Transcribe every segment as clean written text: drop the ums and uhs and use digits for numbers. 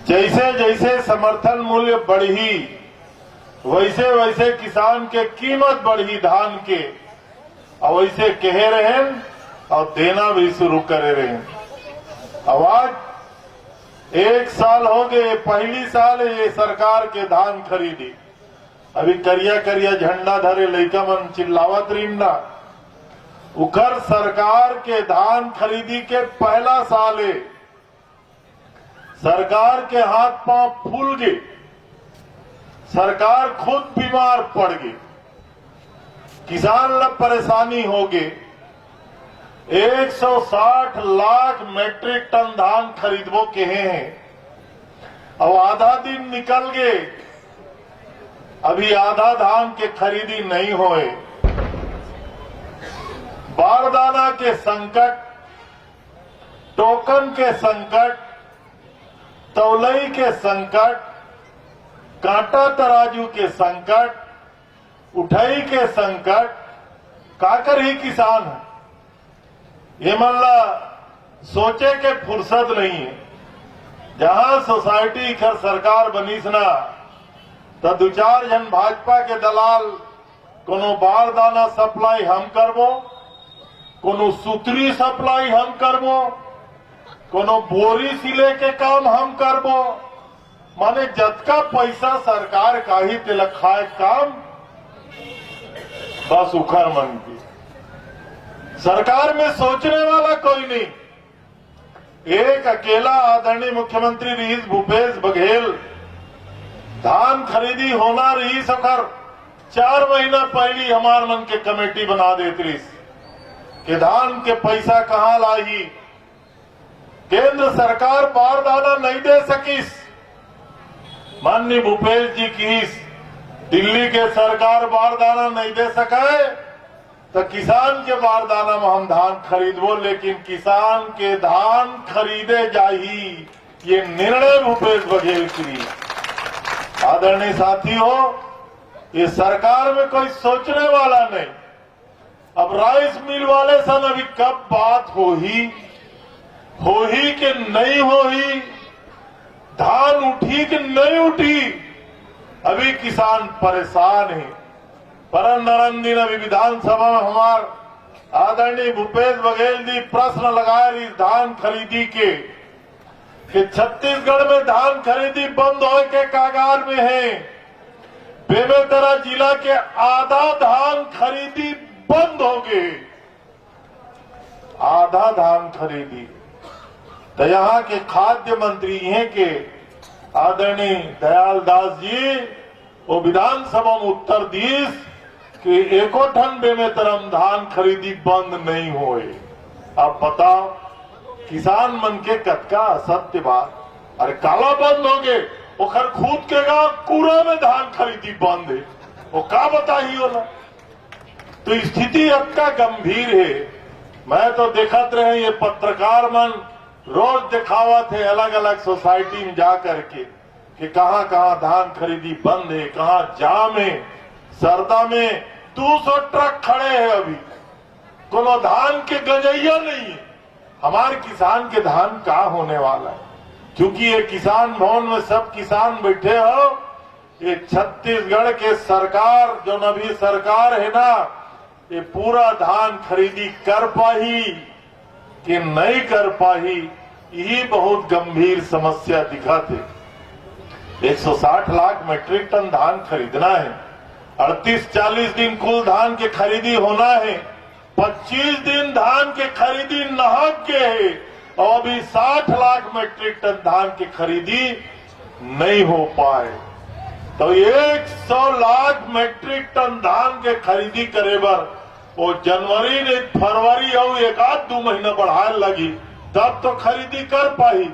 जैसे जैसे समर्थन मूल्य बढ़ी वैसे वैसे किसान के कीमत बढ़ी धान के, और वैसे कहे रहे और देना भी शुरू करे रहे। अब आज 1 साल हो गए, पहली साल है ये सरकार के धान खरीदी। अभी करिया करिया झंडा धरे लइका मन चिल्लावत रीना, उखर सरकार के धान खरीदी के पहला साल है। सरकार के हाथ पांव फूल गए, सरकार खुद बीमार पड़ गई, किसान लोग परेशानी हो गए। 160 लाख मैट्रिक टन धान खरीदबो कहे हैं, और आधा दिन निकल गए, अभी आधा धान के खरीदी नहीं होए। बारदाना के संकट, टोकन के संकट, तौलई के संकट, कांटा तराजू के संकट, उठाई के संकट, काकर ही किसान है। ये मल्ला सोचे के फुर्सत नहीं है। जहां सोसाइटी खर सरकार बनीस ना, तो 2-4 जन भाजपा के दलाल कोनो बारदाना सप्लाई हम करबो, कोनो सूत्री सप्लाई हम करबो, कोनो बोरी सिले के काम हम करबो। माने जतका पैसा सरकार का ही तिलक खाए काम, बस उखर मन की। सरकार में सोचने वाला कोई नहीं। एक अकेला आदरणीय मुख्यमंत्री रहीस भूपेश बघेल धान खरीदी होना रही सकर 4 महीना पहली हमार मन के कमेटी बना देती रहीस कि धान के पैसा कहां लाई। केंद्र सरकार बारदाना नहीं दे सकीस, माननीय भूपेश जी की दिल्ली के सरकार बारदाना नहीं दे सके, तो किसान के बारदाना में हम धान खरीदबो, लेकिन किसान के धान खरीदे जाही, ये निर्णय भूपेश बघेल की। आदरणीय साथियों, ये सरकार में कोई सोचने वाला नहीं। अब राइस मिल वाले सन अभी कब बात हो ही कि नहीं हो ही, धान उठी कि नहीं उठी, अभी किसान परेशान है। पर नरंदीन अभी विधानसभा में हमार आदरणीय भूपेश बघेल जी प्रश्न लगाए इस धान खरीदी के कि छत्तीसगढ़ में धान खरीदी बंद हो के कागार में है। बेमेतरा जिला के आधा धान खरीदी बंद हो गए, आधा धान खरीदी। तो यहाँ के खाद्य मंत्री हैं के आदरणीय दयाल दास जी वो विधानसभा में उत्तर दीस कि एको ठन बेमेतरम धान खरीदी बंद नहीं होए। अब बताओ किसान मन के कतका असत्य बात। अरे काला बंद हो गए, ओखर खुद के गांव कूड़ा में धान खरीदी बंद है, वो का बताही होला। तो स्थिति अतका गंभीर है। मैं तो देखत रहे ये पत्रकार मन रोज दिखावत है अलग अलग सोसाइटी में जा करके कि कहां कहां धान खरीदी बंद है, कहां जाम है। सरदा में 200 ट्रक खड़े हैं, अभी कोनो धान के गजैया नहीं है। हमारे किसान के धान का होने वाला है, क्योंकि ये किसान भवन में सब किसान बैठे हो। ये छत्तीसगढ़ के सरकार जो नवी सरकार है ना, ये पूरा धान खरीदी कर पाही कि नहीं कर पाही, यही बहुत गंभीर समस्या दिखाते। 160 लाख मैट्रिक टन धान खरीदना है, 38-40 दिन कुल धान के खरीदी होना है, 25 दिन धान के खरीदी नाहक के है, और अभी 60 लाख मैट्रिक टन धान की खरीदी नहीं हो पाए। तो 100 लाख मैट्रिक टन धान के खरीदी करे बर वो जनवरी ने फरवरी और 1-2 महीना बढ़ाए लगी, तब तो खरीदी कर पाई,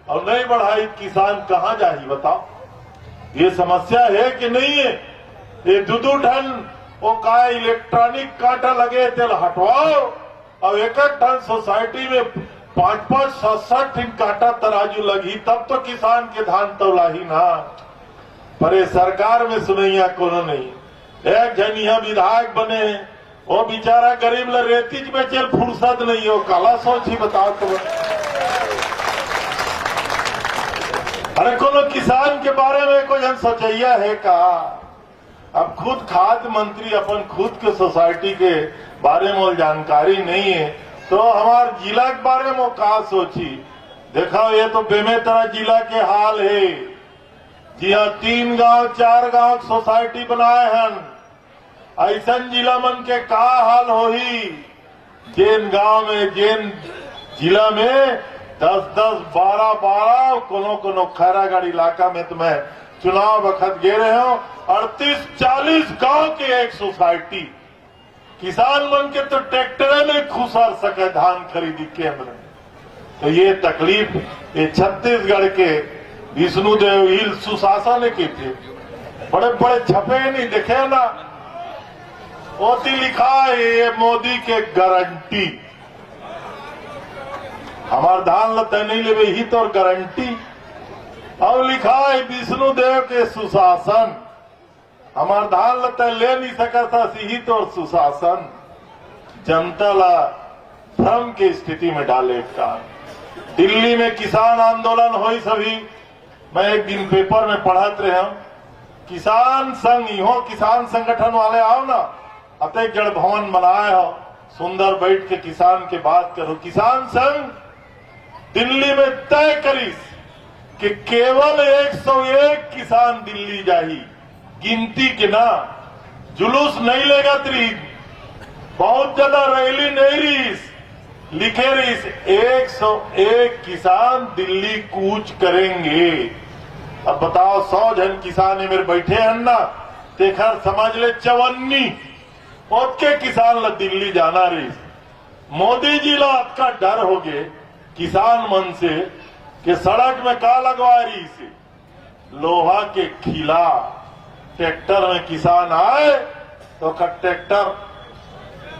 और नहीं बढ़ाई किसान कहां जाही बताओ। ये समस्या है कि नहीं है। ये 2-2 टन वो का इलेक्ट्रॉनिक कांटा लगे तेल हटवाओ, और 1-1 टन सोसाइटी में 5-5, 7-7 कांटा तराजू लगी, तब तो किसान के धान तौलाही ना। पर ये सरकार में सुनैया कोनो नहीं। एक जन यहाँ विधायक बने, वो बेचारा गरीब ल रेतीज में चल फुर्सत नहीं हो, काला सोच ही बताओ तो। अरे कोनो किसान के बारे में कोई जन सोचैया है का? अब खुद खाद्य मंत्री अपन खुद के सोसाइटी के बारे में जानकारी नहीं है तो हमारे जिला के बारे में का सोची? देखो ये तो बेमेतरा जिला के हाल है। जी हाँ, 3 गांव 4 गांव सोसाइटी बनाए हैं। ऐसा जिला मन के का हाल होही जेन गांव में जेन जिला में 10-10, 12-12 कोनो खैरागढ़ इलाका में तो मैं चुनाव वक्त गे रहे हूं 38-40 गांव के एक सोसाइटी। किसान मन के तो ट्रैक्टर में खुसर सके धान खरीदी केंद्र में। तो ये तकलीफ ये छत्तीसगढ़ के विष्णुदेव हिल सुशासन के थे। बड़े बड़े छपे नहीं देखे ना, ओती लिखा है ये मोदी के गारंटी। हमार धान लते नहीं लेवे ही तो गारंटी। अब लिखा है विष्णुदेव के सुशासन। हमार धान लते ले नहीं सकता ही तो सुशासन। जनता ला भ्रम की स्थिति में डाले का। दिल्ली में किसान आंदोलन हुई सभी। मैं एक दिन पेपर में पढ़त रहे हूं किसान संघ हो, किसान संगठन वाले आओ ना, अतः जड़ भवन बनाए हो सुंदर बैठ के किसान के बात करो। किसान संघ दिल्ली में तय करीस कि केवल 101 किसान दिल्ली जाही, गिनती के ना, जुलूस नहीं लेगा त्री, बहुत ज्यादा रैली नहीं रहीस, लिखे रहीस 101 किसान दिल्ली कूच करेंगे। अब बताओ 100 जन किसान है मेरे बैठे हैं ना, तेखर समझ ले 54 के किसान ला दिल्ली जाना रही। मोदी जी ला आपका डर हो गए किसान मन से कि सड़क में का लगवा रही से लोहा के खिला ट्रैक्टर में किसान आए तो का ट्रैक्टर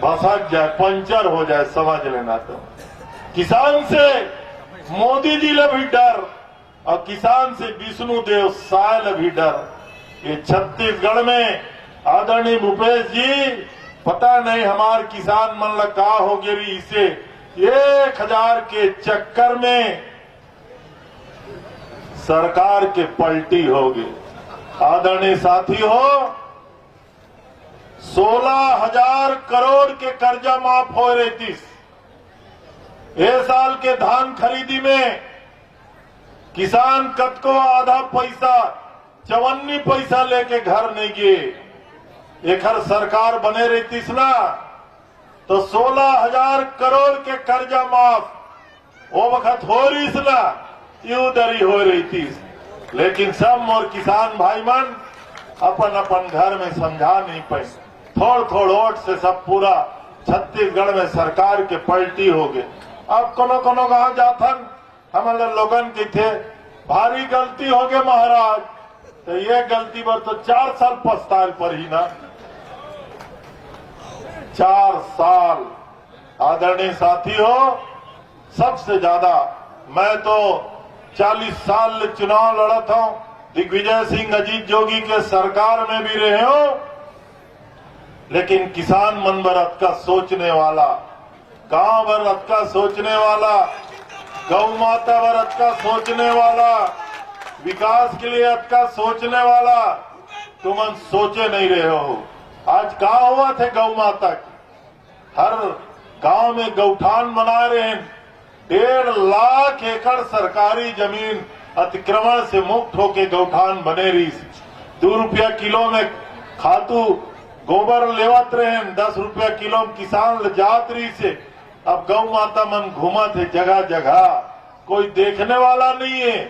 भसक जाए, पंचर हो जाए, समझ लेना। तो किसान से मोदी जी ला भी डर और किसान से विष्णुदेव साय ला भी डर। ये छत्तीसगढ़ में आदरणीय भूपेश जी पता नहीं हमार किसान मन ला का हो गई इसे 1000 के चक्कर में सरकार के पलटी हो गई। आदरणीय साथी हो 16,000 करोड़ के कर्जा माफ हो रही थी। ये साल के धान खरीदी में किसान कद को आधा पैसा 54 पैसा लेके घर नहीं गए। एक हर सरकार बने रहती ना तो 16,000 करोड़ के कर्जा माफ वो वक्त हो रही ना, यूं दरी हो रही थी। लेकिन सब मोर किसान भाई मन अपन अपन घर में समझा नहीं पाए। थोड़ वोट से सब पूरा छत्तीसगढ़ में सरकार के पलटी हो गए। अब कोनो गांव जाथन हमारे लोगन के थे भारी गलती हो गए महाराज, तो ये गलती पर तो 4 साल पछताल पर ही ना, 4 साल। आदरणीय साथी हो सबसे ज्यादा मैं तो 40 साल चुनाव लड़त हूं, दिग्विजय सिंह अजीत जोगी के सरकार में भी रहे हो, लेकिन किसान मन भरत का सोचने वाला, गांव भरत का सोचने वाला, गौ माता भरत का सोचने वाला, विकास के लिए अतका सोचने वाला तुम सोचे नहीं रहे हो। आज का हुआ थे गौ माता की, हर गांव में गौठान बना रहे हैं। 1.5 लाख एकड़ सरकारी जमीन अतिक्रमण से मुक्त होके गौठान बने रही। 2 रुपया किलो में खातू गोबर लेवत रहे, 10 रुपया किलो किसान जात रही से। अब गौ माता मन घूमा थे जगह जगह, कोई देखने वाला नहीं है।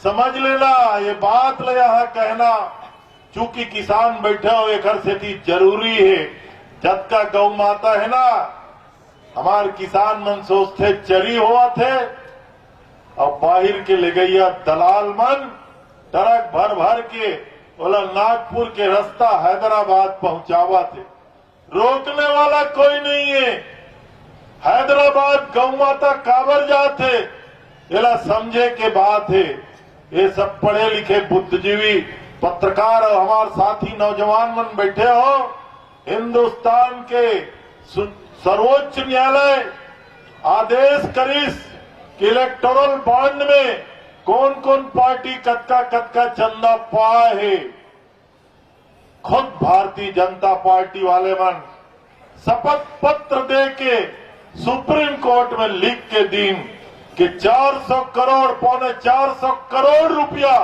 समझ लेना ये बात ले यहाँ कहना, चूंकि किसान बैठे हो एक से थी जरूरी है। जब का गौ माता है ना, हमारे किसान मन सोचते चरी हुआ थे और बाहर के ले गैया दलाल मन ट्रक भर भर के बोला नागपुर के रास्ता हैदराबाद पहुंचावा थे। रोकने वाला कोई नहीं है। हैदराबाद गौ माता काबर जाते एला समझे के बात है। ये सब पढ़े लिखे बुद्धिजीवी पत्रकार और हमारे साथी नौजवान मन बैठे हो। हिंदुस्तान के सर्वोच्च न्यायालय आदेश करिस कि इलेक्टोरल बॉन्ड में कौन कौन पार्टी कतका चंदा पाए है। खुद भारतीय जनता पार्टी वाले मन शपथ पत्र दे के सुप्रीम कोर्ट में लिख के दिन कि 400 करोड़ पौने 400 करोड़ रुपया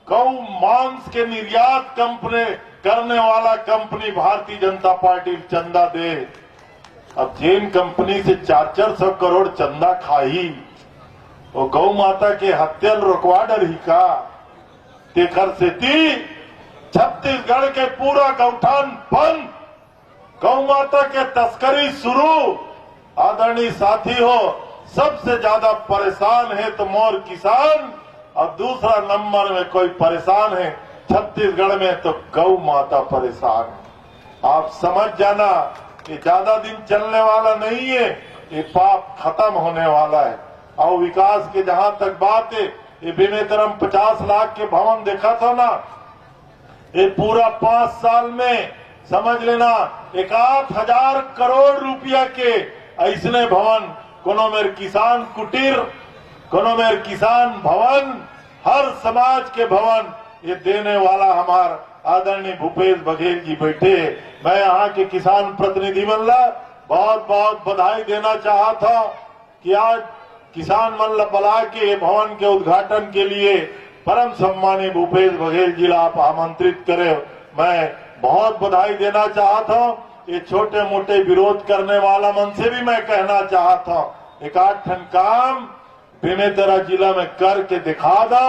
गौ मांस के निर्यात कंपनी करने वाला कंपनी भारतीय जनता पार्टी चंदा दे। अब जिन कंपनी से 400 करोड़ चंदा खाई वो गौ माता के हत्या रुकवा डर ही का तेखर से थी छत्तीसगढ़ के पूरा गौठान बंद, गौ माता के तस्करी शुरू। आदरणीय साथी हो, सबसे ज्यादा परेशान है तो मोर किसान और दूसरा नंबर में कोई परेशान है छत्तीसगढ़ में तो गौ माता परेशान है। आप समझ जाना ये ज्यादा दिन चलने वाला नहीं है, ये पाप खत्म होने वाला है। और विकास के जहां तक बात है, ये बेमेतरम 50 लाख के भवन देखा था ना, ये पूरा 5 साल में समझ लेना 1,000 करोड़ रुपया के ऐसने भवन, कोनो मेर किसान कुटीर, कोनो मेर किसान भवन, हर समाज के भवन ये देने वाला हमार आदरणीय भूपेश बघेल जी बैठे। मैं यहाँ के किसान प्रतिनिधि मल्ला बहुत बहुत बधाई देना चाहता था कि आज किसान मल्ला बुला के भवन के उद्घाटन के लिए परम सम्मानीय भूपेश बघेल जी आप आमंत्रित करे। मैं बहुत बधाई देना चाहता हूँ। ये छोटे मोटे विरोध करने वाला मन से भी मैं कहना चाहता हूँ, एक आठ ठन काम बेमेतरा जिला में करके दिखा दो,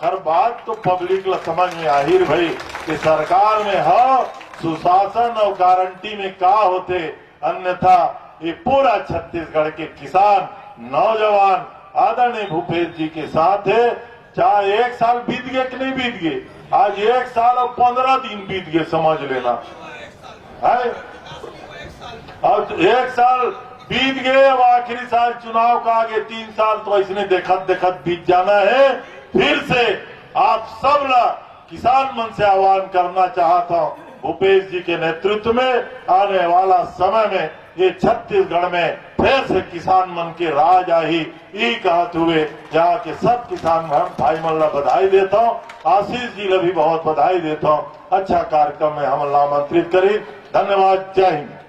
हर बात तो पब्लिक ला समझ में आहिर भाई कि सरकार में हो सुशासन और गारंटी में का होते। अन्यथा ये पूरा छत्तीसगढ़ के किसान नौजवान आदरणीय भूपेश जी के साथ है। चाहे 1 साल बीत गए कि नहीं बीत गए, आज 1 साल और 15 दिन बीत गए समझ लेना है। अब 1 साल बीत गए, अब आखिरी साल चुनाव का आगे 3 साल तो इसने देखत देखत बीत जाना है। फिर से आप सब ला किसान मन से आह्वान करना चाहता हूँ, भूपेश जी के नेतृत्व में आने वाला समय में ये छत्तीसगढ़ में फिर से किसान मन के राज आई ये कहते हुए जहाँ के सब किसान भाई मन ला बधाई देता हूँ। आशीष जी ला भी बहुत बधाई देता हूँ। अच्छा कार्यक्रम में हम आमंत्रित करी। धन्यवाद। जय हिंद।